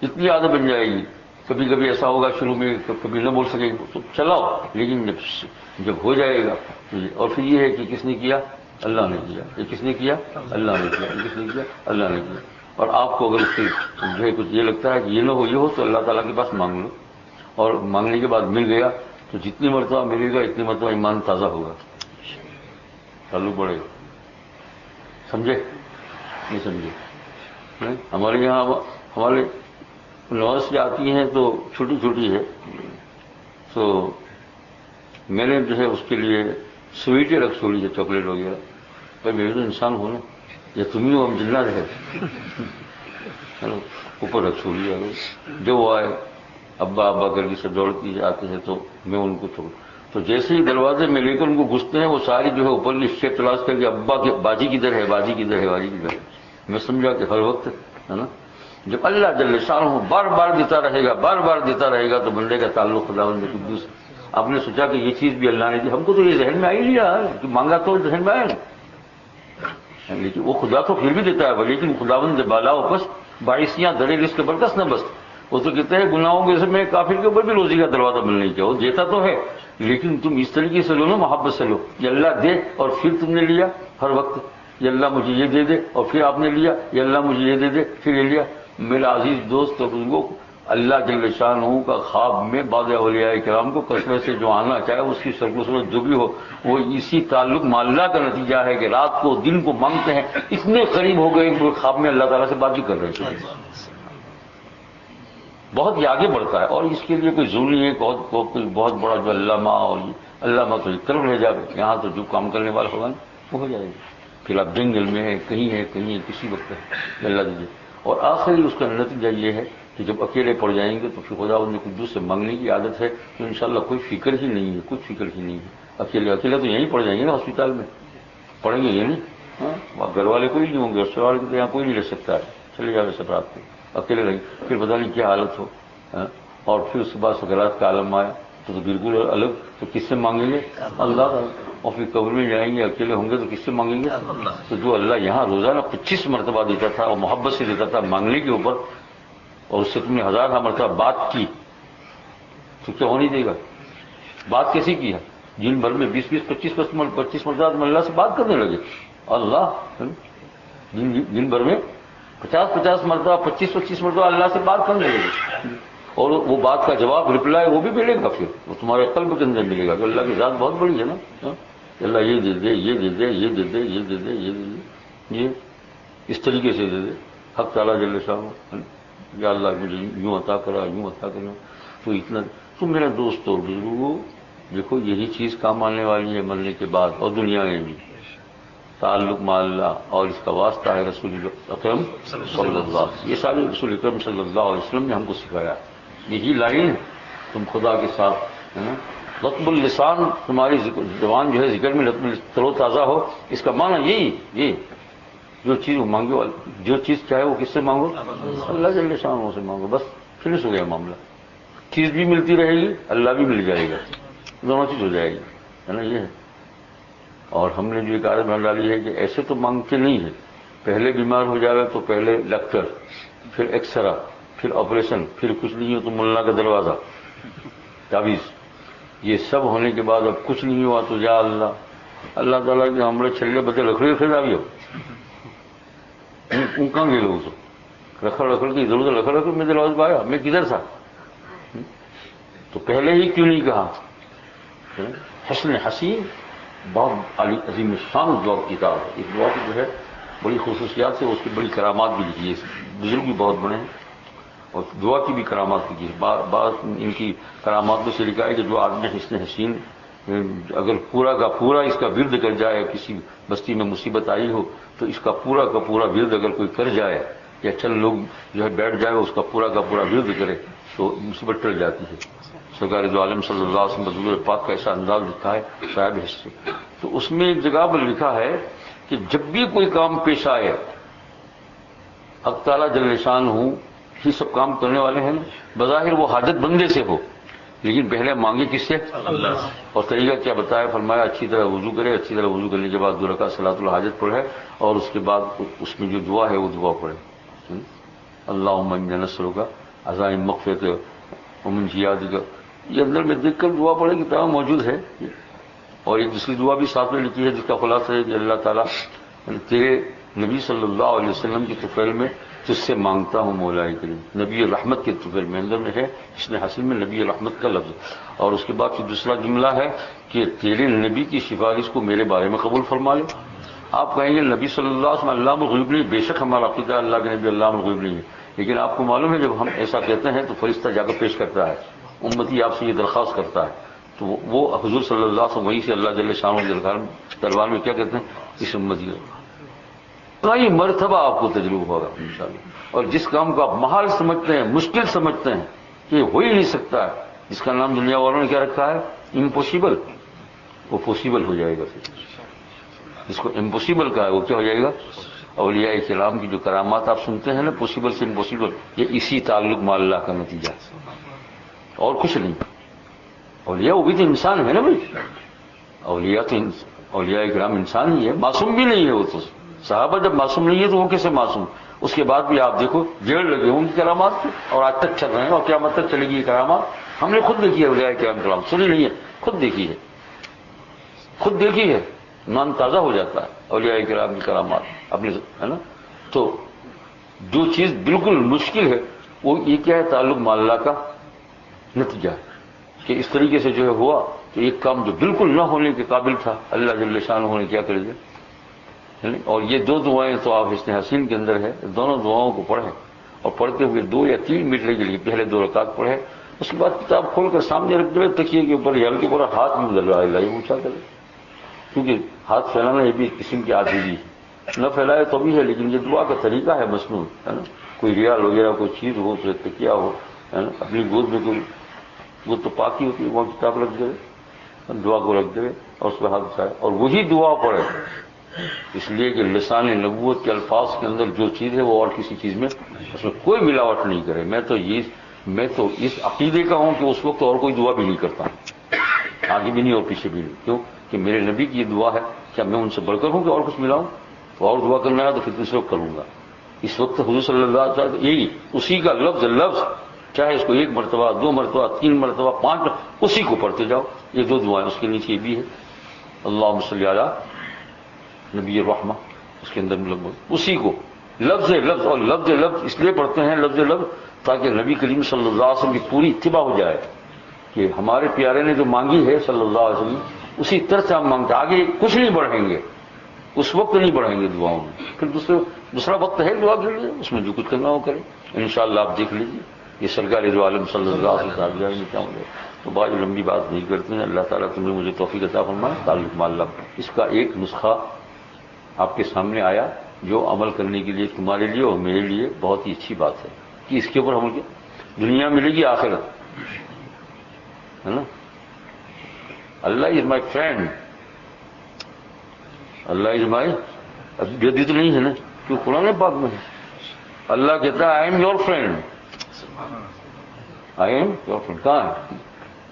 اتنی عادت بن جائے گی. کبھی کبھی ایسا ہوگا شروع میں کبھی نہ بول سکیں تو چلاؤ، لیکن جب ہو جائے گا اور پھر یہ ہے کہ کس نے کیا؟ اللہ نے کیا. یہ کس نے کیا؟ اللہ نے کیا. یہ کس نے کیا؟ اللہ نے کیا. اور آپ کو اگر اس سے جو ہے کچھ یہ لگتا ہے کہ یہ نہ ہو یہ ہو تو اللہ تعالیٰ کے پاس مانگ لو، اور مانگنے کے بعد مل گیا تو جتنی مرتبہ ملے گا اتنی مرتبہ ایمان تازہ ہوگا، تعلق بڑھے گا. سمجھے؟ نہیں سمجھے؟ ہمارے یہاں ہمارے نوازیں آتی ہیں تو چھوٹی چھوٹی ہے، تو میں نے جو ہے اس کے لیے سویٹیں رکھ چھوڑی ہے، چاکلیٹ وغیرہ. پر میرے تو انسان ہو نا، یا تم ہی ہو ہم جنات رہے اوپر رکھ چھوڑی ہے. جو وہ آئے ابا ابا کر کے سب دوڑتی آتے ہیں تو میں ان کو چھوڑ، تو جیسے ہی دروازے میں لے کر ان کو گھستے ہیں وہ ساری جو ہے اوپر کی شیپ تلاش کر کے ابا کے باجی کدھر ہے، باجی کدھر ہے، باجی کدھر ہے. میں سمجھا کہ ہر وقت ہے نا جب اللہ جل شانہ بار بار دیتا رہے گا، بار بار دیتا رہے گا تو بندے کا تعلق خداوند قدوس. آپ نے سوچا کہ یہ چیز بھی اللہ نے دی، ہم کو تو یہ ذہن میں آ ہی نہیں رہا کہ مانگا تو ذہن میں آیا نا. لیکن وہ خدا تو پھر بھی دیتا ہے، لیکن خداوند بالا واپس باعثیاں درے رزق کے برکس نہ بس. وہ تو کہتے ہیں گناہوں کے میں کافر کے اوپر بھی روزی کا دروازہ ملنے نہیں چاہیے. وہ دیتا تو ہے لیکن تم اس طریقے سے لو نا، محبت سے لو. یہ اللہ دے اور پھر تم نے لیا ہر وقت، یہ اللہ مجھے یہ دے دے اور پھر آپ نے لیا، یہ اللہ مجھے یہ دے دے پھر یہ لیا. میرا عزیز دوست اور بزرگوں، اللہ جل شانہ کا خواب میں بعض اولیاء کرام کو کثرت سے جو آنا چاہے اس کی شکل و صورت جو بھی ہو وہ اسی تعلق مع اللہ کا نتیجہ ہے کہ رات کو دن کو مانگتے ہیں، اتنے قریب ہو گئے کہ خواب میں اللہ تعالیٰ سے بات بھی کر رہے تھے. بہت یہ آگے بڑھتا ہے اور اس کے لیے کوئی ضروری ہے کوئی بہت بڑا جو علامہ اور علامہ تو ایک طرف رہ جائے. یہاں تو جو کام کرنے والا ہوگا وہ ہو جائے گا. پھر آپ جنگل میں ہے، کہیں ہے، کہیں ہے، کسی وقت ہے اللہ دیجیے. اور آخری اس کا نتیجہ یہ ہے کہ جب اکیلے پڑ جائیں گے تو پھر خداوند نے قدوس سے مانگنے کی عادت ہے تو انشاءاللہ کوئی فکر ہی نہیں ہے، کچھ فکر ہی نہیں ہے. اکیلے تو یہیں پڑ جائیں گے نا، ہاسپٹل میں پڑیں گے یہ نہیں. ہاں گھر والے کوئی نہیں ہوں گے، رشتے والے تو یہاں کوئی نہیں رہ سکتا ہے، چلے جائے سب رات کو اکیلے رہیں. پھر پتہ نہیں کیا حالت ہو. اور پھر اس کے بعد سکرات کا عالم آیا تو بالکل الگ. تو کس سے مانگیں گے؟ اللہ. اور پھر قبر میں جائیں گے اکیلے ہوں گے تو کس سے مانگیں گے؟ تو جو اللہ یہاں روزانہ 25 مرتبہ دیتا تھا اور محبت سے دیتا تھا مانگنے کے اوپر، اور اس سے تم نے 1000 مرتبہ بات کی تو کیا ہو نہیں دے گا؟ بات کیسی کی ہے؟ دن بھر میں 20-25 مرتبہ تم اللہ سے بات کرنے لگے. اللہ دن بھر میں 50 مرتبہ 25 مرتبہ اللہ سے بات کرنے لگے. اور وہ بات کا جواب رپلائی وہ بھی ملے گا، پھر وہ تمہارے قلب کے اندر ملے گا کہ اللہ کی ذات بہت بڑی ہے نا. اللہ یہ دے دے، یہ دے دے، یہ دے دے، یہ دے دے، یہ دے دے، یہ اس طریقے سے دے دے. حق تعالیٰ جل شانہ یا اللہ مجھے یوں عطا کرا، یوں عطا کرا. تو اتنا تو میرا دوست اور بزرگوں دیکھو یہی چیز کام آنے والی ہے مرنے کے بعد اور دنیا میں بھی. تعلق مع اللہ اور اس کا واسطہ ہے رسول اکرم صلی اللہ علیہ وسلم. یہ سارے رسول اکرم صلی اللہ علیہ وسلم نے ہم کو سکھایا. یہی لائن تم خدا کے ساتھ ہے نا. رطب اللسان، تمہاری زبان جو ہے ذکر میں تر و تازہ ہو، اس کا معنی یہی جو چیز وہ مانگو، جو چیز چاہے وہ کس سے مانگو؟ اللہ جل شانہ سے مانگو، بس فنش ہو گیا معاملہ. چیز بھی ملتی رہے گی، اللہ بھی مل جائے گا، دونوں چیز ہو جائے گی، ہے نا. یہ ہے. اور ہم نے جو ایک عادت بنا ڈالی ہے کہ ایسے تو مانگتے نہیں ہے. پہلے بیمار ہو جائے تو پہلے لیکچر، پھر ایکسرا، پھر آپریشن، پھر کچھ نہیں ہو تو ملا کا دروازہ، تعویذ. یہ سب ہونے کے بعد اب کچھ نہیں ہوا تو یا اللہ. اللہ تعالیٰ کے ہمارے چھلے بدے رکھڑے رکھے بھی ہو ان کہاں گئے لوگ تو رکھڑ کی ضرورت رکھڑ میں دروازے پایا میں کدھر تھا. تو پہلے ہی کیوں نہیں کہا؟ حسن حسین بہت عظیم شان دعا کی کتاب ہے. اس دعا کی جو ہے بڑی خصوصیات سے اس کی بڑی کرامات بھی لکھی ہے. بزرگ بھی بہت بڑے ہیں اور دعا کی بھی کرامات لکھی ہے. بعض ان کی کرامات میں سے لکھا ہے کہ جو آدمی حسن حسین اگر پورا کا پورا اس کا ورد کر جائے، کسی بستی میں مصیبت آئی ہو تو اس کا پورا ورد اگر کوئی کر جائے یا چند لوگ جو ہے بیٹھ جائے اس کا پورا ورد کرے تو مصیبت ٹل جاتی ہے. سرکار دو عالم صلی اللہ علیہ وسلم حضور پاک کا ایسا انداز لکھا ہے صاحب حصے. تو اس میں ایک جگہ پر لکھا ہے کہ جب بھی کوئی کام پیش آئے، حق تعالیٰ جل شان ہوں یہ سب کام کرنے والے ہیں نا، بظاہر وہ حاجت بندے سے ہو لیکن پہلے مانگے کس سے؟ اللہ. اور طریقہ کیا بتایا؟ فرمایا اچھی طرح وضو کرے، اچھی طرح وضو کرنے کے بعد 2 رکعت صلاۃ الحاجت پڑھے اور اس کے بعد اس میں جو دعا ہے وہ دعا پڑھے. اللہم انا نسألک عزائم مغفرت ومن جیادک. یہ اندر میں دیکھ کر دعا پڑھے کتاب موجود ہے. اور ایک دوسری دعا بھی ساتھ میں لکھی ہے جس کا خلاصہ ہے کہ اللہ تعالیٰ تیرے نبی صلی اللہ علیہ وسلم کی طفیل میں تجھ سے مانگتا ہوں مولا کریم. نبی رحمت کے طفیل میں اندر میں ہے اس نے حاصل میں نبی رحمت کا لفظ. اور اس کے بعد پھر دوسرا جملہ ہے کہ تیرے نبی کی سفارش کو میرے بارے میں قبول فرما لے. آپ کہیں گے نبی صلی اللہ علیہ وسلم علامہ الغیوب نہیں، بے شک ہمارا عقیدہ اللہ کے نبی علامہ الغیوب نہیں ہے. لیکن آپ کو معلوم ہے جب ہم ایسا کہتے ہیں تو فرشتہ جا کر پیش کرتا ہے، امتی آپ سے یہ درخواست کرتا ہے تو وہ حضور صلی اللہ علیہ وسلم وہیں سے اللہ جل شانہ کے دربار میں کیا کہتے ہیں؟ اس امتی کا کئی مرتبہ آپ کو تجربہ ہوگا انشاءاللہ. اور جس کام کو آپ محال سمجھتے ہیں، مشکل سمجھتے ہیں کہ یہ ہو ہی نہیں سکتا ہے، جس کا نام دنیا والوں نے کیا رکھا ہے؟ امپوسیبل، وہ پوسیبل ہو جائے گا. پھر جس کو امپوسیبل کہا ہے وہ کیا ہو جائے گا؟ اولیاء کرام کی جو کرامات آپ سنتے ہیں نا، پوسیبل سے امپوسیبل، یہ اسی تعلق مع اللہ کا نتیجہ اور کچھ نہیں. اولیاء وہ بھی تو انسان ہے نا بھائی. اولیاء کرام انسان ہی ہے، معصوم بھی نہیں ہے وہ تو. صحابہ جب معصوم نہیں ہے تو وہ کیسے معصوم؟ اس کے بعد بھی آپ دیکھو جیڑ لگے ہوں گی کرامات کی اور آج تک چل رہے ہیں اور قیامت تک چلے گی یہ کرامات. ہم نے خود دیکھی ہے اولیاء کرام کرام، سنی نہیں ہے، خود دیکھی ہے، خود دیکھی ہے. ایمان تازہ ہو جاتا ہے اولیاء کرام کی کرامات اپنے، ہے نا. تو جو چیز بالکل مشکل ہے وہ یہ کیا ہے؟ تعلق مع اللہ کا نتیجہ ہے کہ اس طریقے سے جو ہے ہوا. تو ایک کام جو بالکل نہ ہونے کے قابل تھا اللہ جل شانہ نے کیا کر دیا. اور یہ 2 دعائیں تو آپ حسن حسین کے اندر ہے. دونوں دعاؤں کو پڑھیں اور پڑھتے ہوئے 2 یا 3 منٹ کے لیے پہلے 2 رکعت پڑھیں، اس کے بعد کتاب کھول کر سامنے رکھ دے، تکیے کے اوپر یا کے اوپر ہاتھ میں بدل رہا ہے یہ اونچا کرے. کیونکہ ہاتھ پھیلانا یہ بھی ایک قسم کی عاجزی ہے، نہ پھیلائے تو بھی ہے لیکن یہ دعا کا طریقہ ہے مسنون، ہے نا. کوئی ریال وغیرہ کوئی چیز ہو تو تکیہ ہو، ہے نا، اپنی گود میں کوئی وہ تو پاکی ہوتی ہے، وہ کتاب رکھ دے، دعا کو رکھ دے اور اس پہ ہاتھ اٹھائے اور وہی دعا پڑھے. اس لیے کہ لسان نبوت کے الفاظ کے اندر جو چیز ہے وہ اور کسی چیز میں اس میں کوئی ملاوٹ نہیں کرے. میں تو اس عقیدے کا ہوں کہ اس وقت اور کوئی دعا بھی نہیں کرتا، آگے بھی نہیں اور پیچھے بھی نہیں. کیوں کہ میرے نبی کی یہ دعا ہے. کیا میں ان سے بڑھ کر ہوں کہ اور کچھ ملاؤں؟ تو اور دعا کرنا ہے تو پھر دوسرے وقت کروں گا. اس وقت حضور صلی اللہ علیہ وسلم یہی اسی کا لفظ چاہے اس کو 1 مرتبہ 2 مرتبہ 3 مرتبہ 5 مرتبہ اسی کو پڑھتے جاؤ. یہ 2 دعائیں اس کے نیچے یہ بھی ہے اللہم صلی علی نبی الرحمہ، اس کے اندر لفظ اسی کو لفظ اور لفظ اس لیے پڑھتے ہیں لفظ تاکہ نبی کریم صلی اللہ علیہ وسلم کی پوری اتباع ہو جائے کہ ہمارے پیارے نے جو مانگی ہے صلی اللہ علیہ وسلم اسی طرح سے ہم مانگتے. آگے کچھ نہیں بڑھیں گے، اس وقت نہیں بڑھیں گے دعاؤں میں. پھر دوسرا وقت ہے دعا کے لیے، اس میں جو کچھ کرنا ہو کریں. انشاءاللہ آپ دیکھ لیجیے یہ سرکار دو عالم صلی اللہ علیہ وسلم میں کیا ہوگا. تو بعض لمبی بات نہیں کرتے ہیں. اللہ تعالیٰ تم نے مجھے توفیق عطا فرمائے. تعلق مع اللہ اس کا ایک نسخہ آپ کے سامنے آیا جو عمل کرنے کے لیے تمہارے لیے اور میرے لیے بہت ہی اچھی بات ہے کہ اس کے اوپر عمل کیا. دنیا ملے گی آخرت، ہے نا. اللہ از مائی فرینڈ، اللہ از مائی، اب جدید تو نہیں ہے نا، جو قرآن پاک میں ہے. اللہ کہتا ہے آئی am your friend, I am your friend. کہاں ہے؟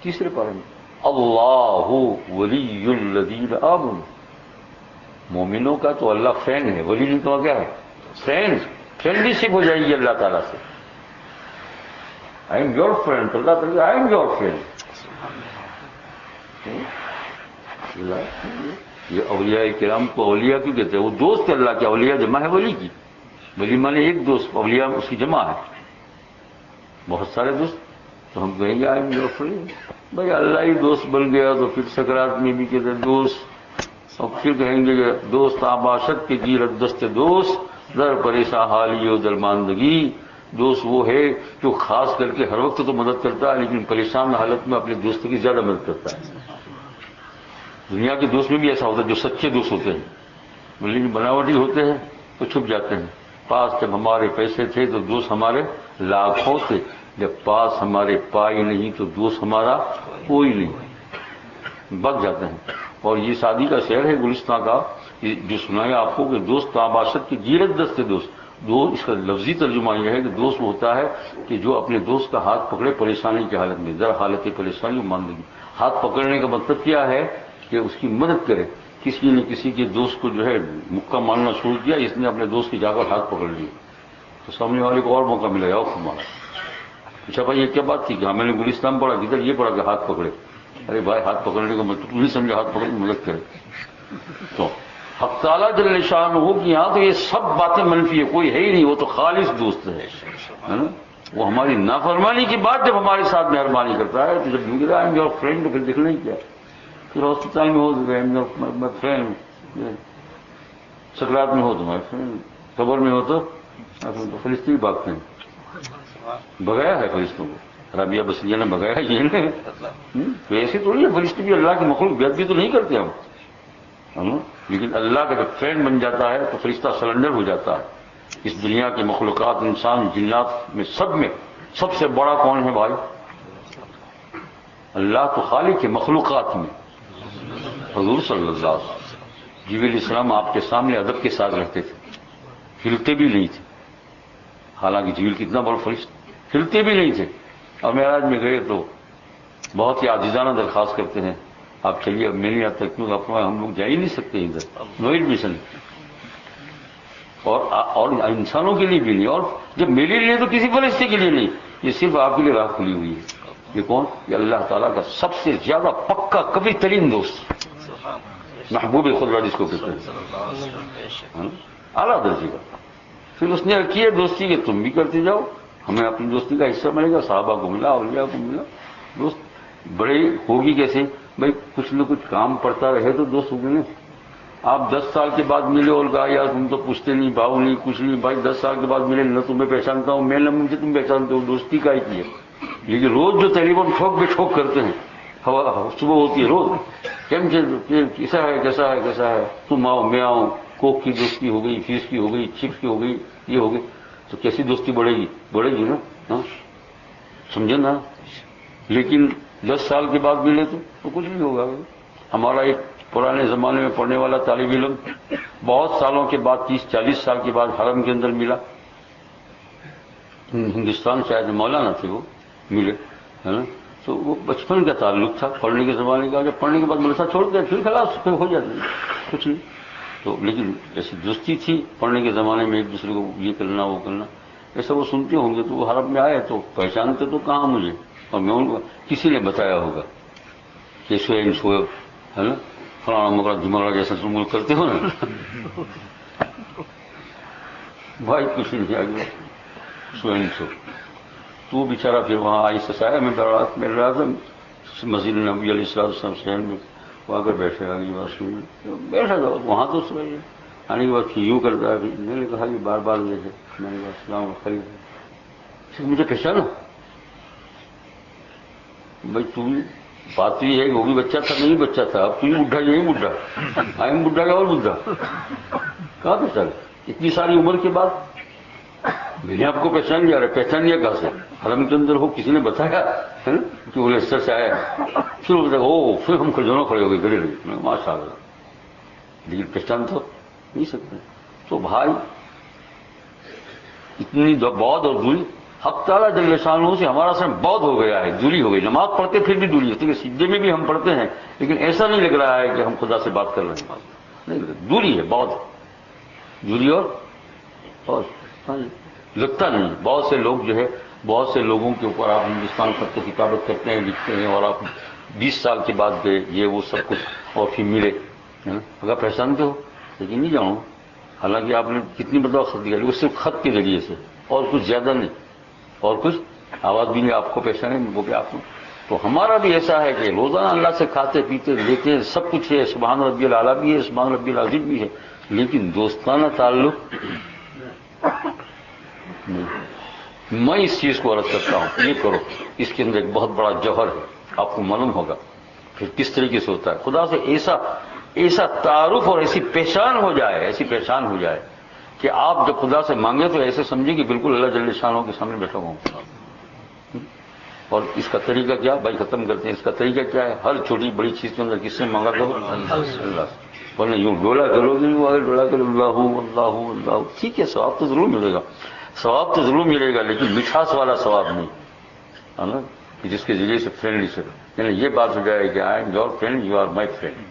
تیسرے پارے میں. اللہ ولی الذین آمنوا، مومنوں کا تو اللہ فرینڈ ہے، ولی نہیں تو کیا ہے؟ فرینڈ. فرینڈلی شپ ہو جائے گی اللہ تعالیٰ سے. آئی ایم یور فرینڈ، اللہ تعالیٰ آئی ایم یور فرینڈ. یہ اولیاء کرام کو اولیاء کیوں کہتے ہیں؟ وہ دوست اللہ کے، اولیاء جمع ہے ولی کی. ولی مانے ایک دوست، اولیاء اس کی جمع ہے، بہت سارے دوست. تو ہم کہیں گے آئی ایم یور فرینڈ. بھائی اللہ ہی دوست بن گیا تو پھر سکرات میں بھی کہتے دوست، اور پھر کہیں گے کہ دوست آباشت کے گیرت دست دوست در پریشاں حالی و درماندگی. دوست وہ ہے جو خاص کر کے ہر وقت تو مدد کرتا ہے لیکن پریشان حالت میں اپنے دوست کی زیادہ مدد کرتا ہے. دنیا کے دوست میں بھی ایسا ہوتا ہے جو سچے دوست ہوتے ہیں، لیکن بناوٹی ہوتے ہیں تو چھپ جاتے ہیں. پاس جب ہمارے پیسے تھے تو دوست ہمارے لاکھوں تھے، جب پاس ہمارے پائی نہیں تو دوست ہمارا کوئی نہیں، بچ جاتے ہیں. اور یہ شادی کا شعر ہے گلستان کا جو سنایا آپ کو کہ دوست آباشت کی گیرت دست دوست. اس کا لفظی ترجمہ یہ ہے کہ دوست وہ ہوتا ہے کہ جو اپنے دوست کا ہاتھ پکڑے پریشانی کی حالت میں، در حالت پریشانی ماندگی. ہاتھ پکڑنے کا مطلب کیا ہے کہ اس کی مدد کرے. کسی نے کسی کے دوست کو جو ہے مکہ ماننا شروع کیا، اس نے اپنے دوست کی جا کر ہاتھ پکڑ لیا تو سامنے والے کو اور موقع ملا اور مارا. اچھا بھائی یہ کیا بات تھی کہ ہاں میں نے گلستان پڑھا، کدھر یہ پڑھا کہ ہاتھ پکڑے. ارے بھائی ہاتھ پکڑنے کا مطلب تو نہیں سمجھا ہاتھ پکڑنے کی مدد کرے. تو حق تعالیٰ جل شان ہو کہ یہاں تو یہ سب باتیں منفی ہے، کوئی ہے ہی نہیں، وہ تو خالص دوست ہے نا. وہ ہماری نافرمانی کی بات جب ہمارے ساتھ مہربانی کرتا ہے تو جب نکل رہا ہے یور فرینڈ تو پھر دکھنا ہی کیا. پھر ہاسپٹل میں ہو تو فرینڈ، سکرات میں ہو تو ہمارے فرینڈ، قبر میں ہو تو فرشتے بھی بھاگتے ہیں. بگایا ہے فرشتوں کو، رابعہ بصریہ نے بگایا یہ نہیں. ویسے تھوڑی ہے، فرشتے بھی اللہ کے مخلوق بیعت بھی تو نہیں کرتے ہم، لیکن اللہ کا جب فرینڈ بن جاتا ہے تو فرشتہ سرنڈر ہو جاتا ہے. اس دنیا کے مخلوقات، انسان جنات میں سب سے بڑا کون ہے بھائی؟ اللہ تو خالق ہے مخلوقات میں. حضور صلی اللہ علیہ وسلم جبریل علیہ السلام آپ کے سامنے ادب کے ساتھ رہتے تھے، ہلتے بھی نہیں تھے. حالانکہ جبریل کتنا بڑا فرشتہ، ہلتے بھی نہیں تھے. اور معراج میں گئے تو بہت ہی عاجزانہ درخواست کرتے ہیں آپ چلیے، اب میں نہیں آتا کیوں آپ ہم لوگ جا ہی نہیں سکتے ادھر، نو ایڈمیشن. اور انسانوں کے لیے بھی نہیں، اور جب میرے لیے تو کسی فرشتے کے لیے نہیں، یہ صرف آپ کے لیے راہ کھلی ہوئی ہے. یہ کون؟ یہ اللہ تعالیٰ کا سب سے زیادہ پکا کبھی ترین دوست، محبوب خدا جس کو کہتے ہیں، اعلیٰ درجے کا. پھر اس نے رکھی ہے دوستی کہ تم بھی کرتے جاؤ، ہمیں اپنی دوستی کا حصہ ملے گا. صحابہ کو ملا، اولیاء کو ملا. دوست بڑے ہوگی کیسے بھائی؟ کچھ نہ کچھ کام پڑتا رہے تو دوست ہو گئے. آپ 10 سال کے بعد ملے اور کہا یار تم تو پوچھتے نہیں، بھاؤ نہیں، کچھ نہیں. بھائی 10 سال کے بعد ملے، نہ تمہیں پہچانتا ہوں میں، نہ مجھے تم پہچانتے ہو، دوستی کا ہی کی ہے. لیکن روز جو ٹیلی فون ٹھوک بے ٹھوک کرتے ہیں، صبح ہوتی ہے روز، کیسا ہے کیسا ہے کیسا ہے، تم آؤ میں آؤں، کوک کی دوستی ہو گئی، فیس کی ہو گئی، چپس کی ہو گئی، یہ ہو گئی. تو کیسی دوستی بڑھے گی نا، سمجھے نا. لیکن 10 سال کے بعد ملے تو کچھ نہیں ہوگا. ہمارا ایک پرانے زمانے میں پڑھنے والا طالب علم بہت سالوں کے بعد، 30-40 سال کے بعد حرم کے اندر ملا. ہندوستان شاید مولانا تھے وہ، ملے ہے نا. تو وہ بچپن کا تعلق تھا، پڑھنے کے زمانے کا. جب پڑھنے کے بعد مدرسہ چھوڑ دیا پھر خلاص پھر ہو جاتی کچھ نہیں. تو لیکن ایسی دوستی تھی پڑھنے کے زمانے میں، ایک دوسرے کو یہ کرنا وہ کرنا، ایسا وہ سنتے ہوں گے. تو وہ حرم میں آئے تو پہچانتے تو کہاں مجھے، اور میں ان کو کسی نے بتایا ہوگا کہ سو ہے نا، فلانا مکڑا دماغ جیسا تم کرتے ہو نا. بھائی کچھ نہیں آگے سو تو بیچارہ پھر وہاں آئی سسایا میں رہا تھا مسجد نبی علیہ السلام شہر میں، وہ آ کر بیٹھے آگے بات سن بیٹھا تھا وہاں. تو آنے کے بعد یوں کرتا ہے. میں نے کہا کہ بار بار دیکھے، میں نے کہا السلام خرید مجھے پہچانا. بھائی تم بات یہ ہے کہ وہ بھی بچہ تھا نہیں بچہ تھا، اب تم بڈھا یہی بڈھا، آئیں بڈھا کا اور بڈھا کہاں پہچان. اتنی ساری عمر کے بعد میں نے آپ کو پہچان لیا. رہا پہچان لیا کہاں سے؟ حرم کے اندر ہو، کسی نے بتایا ہے نا کہ وہ لیسٹر سے آیا. پھر ہم دونوں کھڑے ہو گئے گڑے رہے ماشاء اللہ. لیکن پہچان تو نہیں سکتے. تو بھائی اتنی بعد اور دوری حق تعالیٰ جل شانہ سے ہمارا سر بہت ہو گیا ہے، دوری ہو گئی. نماز پڑھتے پھر بھی دوری ہوتی ہے، سجدے میں بھی ہم پڑھتے ہیں لیکن ایسا نہیں لگ رہا ہے کہ ہم خدا سے بات کر رہے ہیں. نہیں، دوری ہے بہت، دوری اور لگتا نہیں. بہت سے لوگ جو ہے، بہت سے لوگوں کے اوپر آپ ہندوستان پر تو کتابت کرتے ہیں، لکھتے ہیں، اور آپ 20 سال کے بعد گئے یہ وہ سب کچھ اور پھر ملے اگر پہچانتے ہو لیکن نہیں جانو. حالانکہ آپ نے کتنی مرتبہ خط دیا وہ صرف خط کے ذریعے سے اور کچھ زیادہ نہیں، اور کچھ آواز بھی نہیں آپ کو پہچانے وہ کہ آپ کو. تو ہمارا بھی ایسا ہے کہ روزانہ اللہ سے کھاتے پیتے لیتے ہیں، سب کچھ ہے، سبحان ربی الاعلیٰ بھی ہے، سبحان ربی العظیم بھی ہے، لیکن دوستانہ تعلق نہیں. میں اس چیز کو عرض کرتا ہوں یہ کرو، اس کے اندر ایک بہت بڑا جوہر ہے، آپ کو معلوم ہوگا پھر کس طریقے سے ہوتا ہے. خدا سے ایسا تعارف اور ایسی پہچان ہو جائے کہ آپ جب خدا سے مانگے تو ایسے سمجھیں کہ بالکل اللہ جل شانہ کے سامنے بیٹھا ہوں. اور اس کا طریقہ کیا بھائی ختم کرتے ہیں، اس کا طریقہ کیا ہے؟ ہر چھوٹی بڑی چیز کے اندر کس سے مانگا کرو؟ اللہ سے. ورنہ یوں ڈولا کرو گے، ڈولا کرو اللہ اللہ اللہ، ٹھیک ہے ثواب تو ضرور ملے گا، ثواب تو ضرور ملے گا، لیکن مٹھاس والا ثواب نہیں ہے نا، جس کے ذریعے سے فرینڈلی سے یعنی یہ بات ہو جائے کہ I am your friend, you are my friend.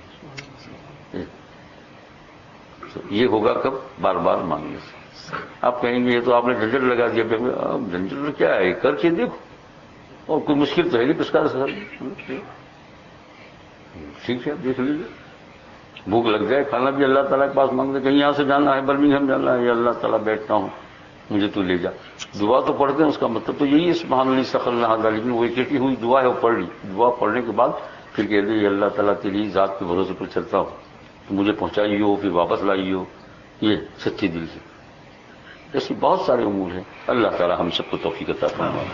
یہ ہوگا کب؟ بار بار مانگنے سے. آپ کہیں گے یہ تو آپ نے جھنجھٹ لگا دیا. جھنجھٹ کیا ہے؟ کر کے دیکھو، اور کوئی مشکل تو ہے نہیں، پسکار سے ٹھیک ہے دیکھ لیجیے. بھوک لگ جائے، کھانا بھی اللہ تعالیٰ کے پاس مانگتے، کہیں یہاں سے جانا ہے برمنگھم جانا ہے، یا اللہ تعالیٰ بیٹھتا ہوں مجھے تو لے جا. دعا تو پڑھتے ہیں، اس کا مطلب تو یہی ہے سبحان اللہ استغفر اللہ، لیکن وہ ایک ہوئی دعا ہے وہ پڑھ لی. دعا پڑھنے کے بعد پھر کہہ دے اللہ تعالیٰ تیری ذات کے بھروسے پر چلتا ہوں، تو مجھے پہنچائی ہو پھر واپس لائی ہو، یہ سچے دل سے. ایسی بہت سارے امور ہیں. اللہ تعالیٰ ہم سب کو توفیق عطا فرمائے.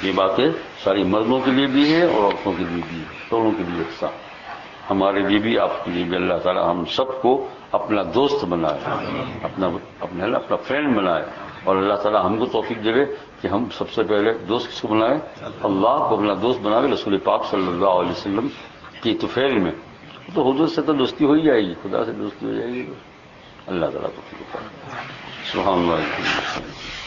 یہ باتیں ساری مردوں کے لیے بھی ہے اور عورتوں کے لیے بھی ہے، دونوں کے لیے یکساں. ہمارے لیے بھی آپ کے لیے بھی اللہ تعالیٰ ہم سب کو اپنا دوست بنائے، اپنا فرینڈ بنائے. اور اللہ تعالیٰ ہم کو توفیق دے کہ ہم سب سے پہلے دوست کس کو بنائیں؟ اللہ کو اپنا دوست بنائے. رسول پاک صلی اللہ علیہ وسلم کی طفیل میں تو حضور سے تو دوستی ہو ہی جائے گی، خدا سے دوستی ہو جائے گی. اللہ تعالیٰ توفیق. سبحان اللہ.